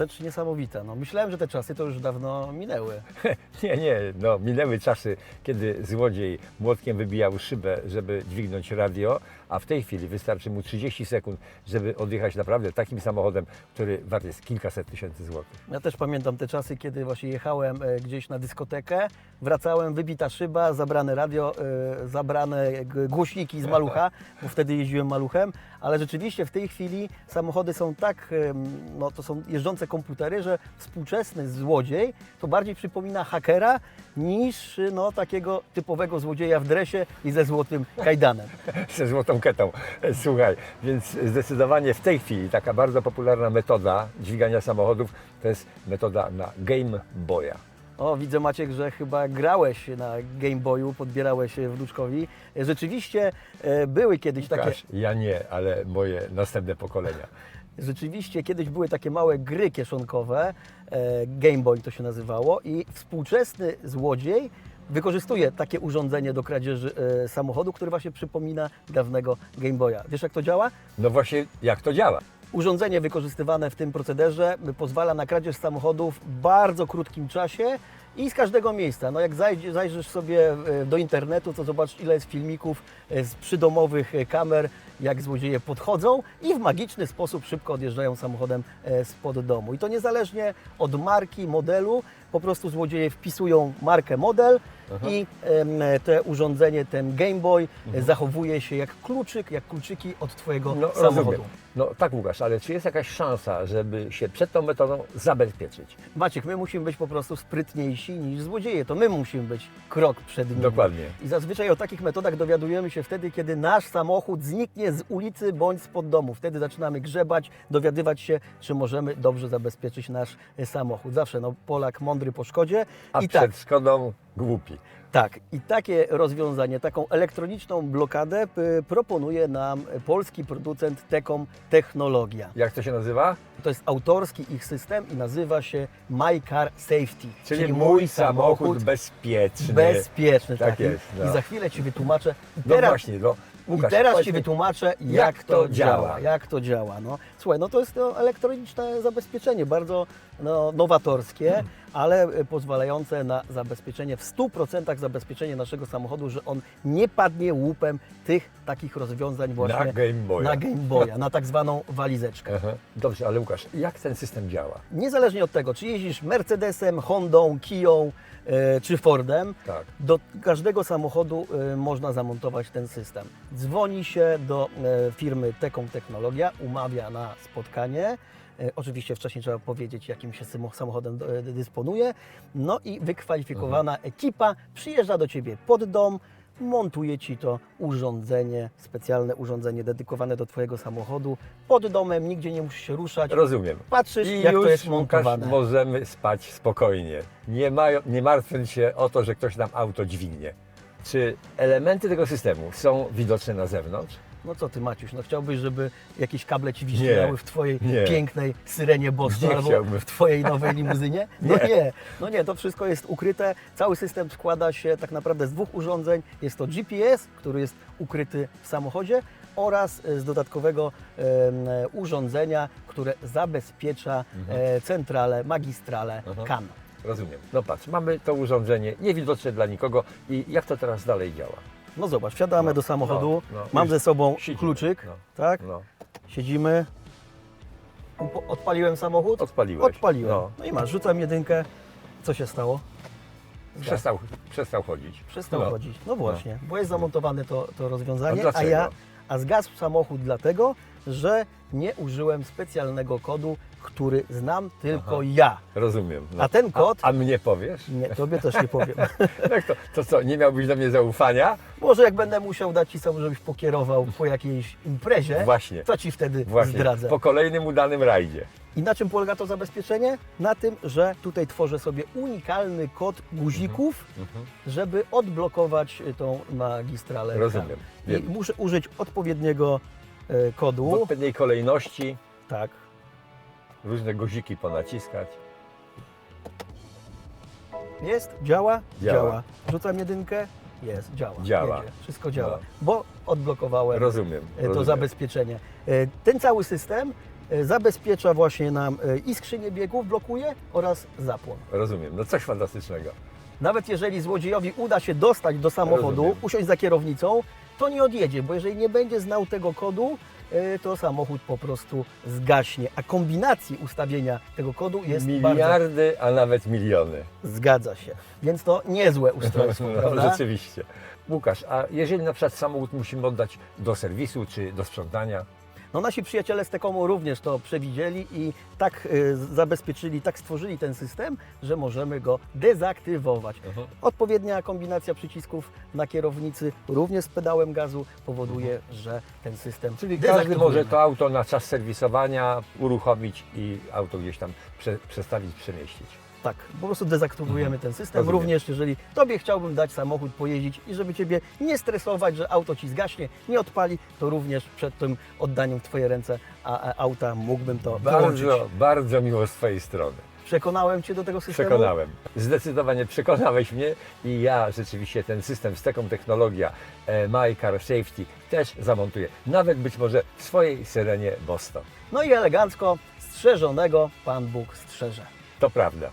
rzecz niesamowita. No, myślałem, że te czasy to już dawno minęły. Nie, no minęły czasy, kiedy złodziej młotkiem wybijał szybę, żeby dźwignąć radio, a w tej chwili wystarczy mu 30 sekund, żeby odjechać naprawdę takim samochodem, który wart jest kilkaset tysięcy złotych. Ja też pamiętam te czasy, kiedy właśnie jechałem gdzieś na dyskotekę, wracałem, wybita szyba, zabrane radio, zabrane głośniki z malucha, bo wtedy jeździłem maluchem, ale rzeczywiście w tej chwili samochody są tak, no to są jeżdżące komputery, że współczesny złodziej to bardziej przypomina hakera niż no, takiego typowego złodzieja w dresie i ze złotym kajdanem. Ze złotą ketą. Słuchaj, więc zdecydowanie w tej chwili taka bardzo popularna metoda dźwigania samochodów to jest metoda na Game Boya. O, widzę Maciek, że chyba grałeś na Game Boyu, podbierałeś wnuczkowi. Rzeczywiście były kiedyś takie... Łukasz, ja nie, ale moje następne pokolenia. Rzeczywiście kiedyś były takie małe gry kieszonkowe, Game Boy to się nazywało i współczesny złodziej wykorzystuje takie urządzenie do kradzieży samochodu, który właśnie przypomina dawnego Game Boya. Wiesz jak to działa? No właśnie, jak to działa? Urządzenie wykorzystywane w tym procederze pozwala na kradzież samochodów w bardzo krótkim czasie i z każdego miejsca. No jak zajrzysz sobie do internetu, to zobacz ile jest filmików z przydomowych kamer, jak złodzieje podchodzą i w magiczny sposób szybko odjeżdżają samochodem spod domu. I to niezależnie od marki, modelu, po prostu złodzieje wpisują markę, model i te urządzenie, ten Game Boy zachowuje się jak kluczyk, jak kluczyki od Twojego samochodu. Rozumiem. No tak Łukasz, ale czy jest jakaś szansa, żeby się przed tą metodą zabezpieczyć? Maciek, my musimy być po prostu sprytniejsi niż złodzieje. To my musimy być krok przed nimi. Dokładnie. I zazwyczaj o takich metodach dowiadujemy się wtedy, kiedy nasz samochód zniknie z ulicy bądź spod domu. Wtedy zaczynamy grzebać, dowiadywać się, czy możemy dobrze zabezpieczyć nasz samochód. Zawsze no, Polak mądry po szkodzie. A I przed szkodą głupi. Tak, i takie rozwiązanie, taką elektroniczną blokadę proponuje nam polski producent Tekom Technologia. Jak to się nazywa? To jest autorski ich system i nazywa się My Car Safety. Czyli mój samochód bezpieczny. Bezpieczny, Tak tak. jest, no. I za chwilę Ci wytłumaczę. No właśnie, no. Łukasz, I teraz Ci powiedz mi, wytłumaczę, jak to działa. działa. Jak to działa. No, słuchaj, no to jest to elektroniczne zabezpieczenie, bardzo nowatorskie, ale pozwalające na zabezpieczenie, w 100% zabezpieczenie naszego samochodu, że on nie padnie łupem tych takich rozwiązań właśnie Na Game Boya. na Game Boya, na tak zwaną walizeczkę. Aha. Dobrze, ale Łukasz, jak ten system działa? Niezależnie od tego, czy jeździsz Mercedesem, Hondą, Kiją czy Fordem, Tak. do każdego samochodu można zamontować ten system. Dzwoni się do firmy Tekom Technologia, umawia na spotkanie. Oczywiście wcześniej trzeba powiedzieć, jakim się samochodem dysponuje. No i wykwalifikowana ekipa przyjeżdża do Ciebie pod dom, montuje Ci to urządzenie, specjalne urządzenie dedykowane do Twojego samochodu. Pod domem, nigdzie nie musisz się ruszać. Rozumiem. Patrzysz, I jak już, to jest Łukasz, montowane. możemy spać spokojnie. Nie martwiąc się o to, że ktoś nam auto dźwignie. Czy elementy tego systemu są widoczne na zewnątrz? No co Ty, Maciuś, no chciałbyś, żeby jakieś kable Ci wisiały w Twojej nie. pięknej Syrenie Bosko Nie albo chciałbym. w Twojej nowej limuzynie? No nie, to wszystko jest ukryte. Cały system składa się tak naprawdę z dwóch urządzeń. Jest to GPS, który jest ukryty w samochodzie oraz z dodatkowego urządzenia, które zabezpiecza centralę, magistralę CAN. Rozumiem. No patrz, mamy to urządzenie niewidoczne dla nikogo i jak to teraz dalej działa? No zobacz, wsiadamy No, do samochodu, no, mam już ze sobą siedzimy, kluczyk, no. tak? No, Siedzimy. Odpaliłem samochód? Odpaliłeś. Odpaliłem. No. No i masz, rzucam jedynkę. Co się stało? przestał chodzić. Przestał No. chodzić. No właśnie, bo jest zamontowane to rozwiązanie, A dlaczego? a zgasł samochód dlatego, że nie użyłem specjalnego kodu, który znam tylko ja. Rozumiem. No. A ten kod... A mnie powiesz? Nie, Tobie też nie powiem. Tak to co, nie miałbyś do mnie zaufania? Może jak będę musiał dać Ci samochód, żebyś pokierował po jakiejś imprezie, Właśnie. to Ci wtedy Właśnie, zdradzę. po kolejnym udanym rajdzie. I na czym polega to zabezpieczenie? Na tym, że tutaj tworzę sobie unikalny kod guzików, żeby odblokować tą magistralę. Rozumiem. I Wiem. muszę użyć odpowiedniego W kodu. odpowiedniej kolejności Tak. różne guziki ponaciskać. Jest? Działa? Działa. Rzucam jedynkę? Jest, działa. Działa. Jedzie. Wszystko działa. No. Bo odblokowałem Rozumiem. to zabezpieczenie. Ten cały system zabezpiecza właśnie nam i skrzynię biegów, blokuje oraz zapłon. Rozumiem, no coś fantastycznego. Nawet jeżeli złodziejowi uda się dostać do samochodu, Rozumiem. usiąść za kierownicą, to nie odjedzie, bo jeżeli nie będzie znał tego kodu, to samochód po prostu zgaśnie. A kombinacji ustawienia tego kodu jest bardzo... Miliardy, a nawet miliony. Zgadza się. Więc to niezłe ustrojstwo, No, prawda? rzeczywiście. Łukasz, a jeżeli na przykład samochód musimy oddać do serwisu czy do sprzątania? No nasi przyjaciele z Tekomu również to przewidzieli i tak zabezpieczyli, tak stworzyli ten system, że możemy go dezaktywować. Odpowiednia kombinacja przycisków na kierownicy, również z pedałem gazu, powoduje, że ten system Czyli każdy dezaktywujemy. może to auto na czas serwisowania uruchomić i auto gdzieś tam przestawić, przemieścić. Tak, po prostu dezaktywujemy ten system. Rozumiem. Również jeżeli Tobie chciałbym dać samochód pojeździć i żeby Ciebie nie stresować, że auto Ci zgaśnie, nie odpali, to również przed tym oddaniem w Twoje ręce auta mógłbym to wyłączyć. Bardzo, bardzo miło z Twojej strony. Przekonałem Cię do tego systemu? Przekonałem. Zdecydowanie przekonałeś mnie i ja rzeczywiście ten system z taką technologia My Car Safety też zamontuję. Nawet być może w swojej Syrenie Boston. No i elegancko, strzeżonego Pan Bóg strzeże. To prawda.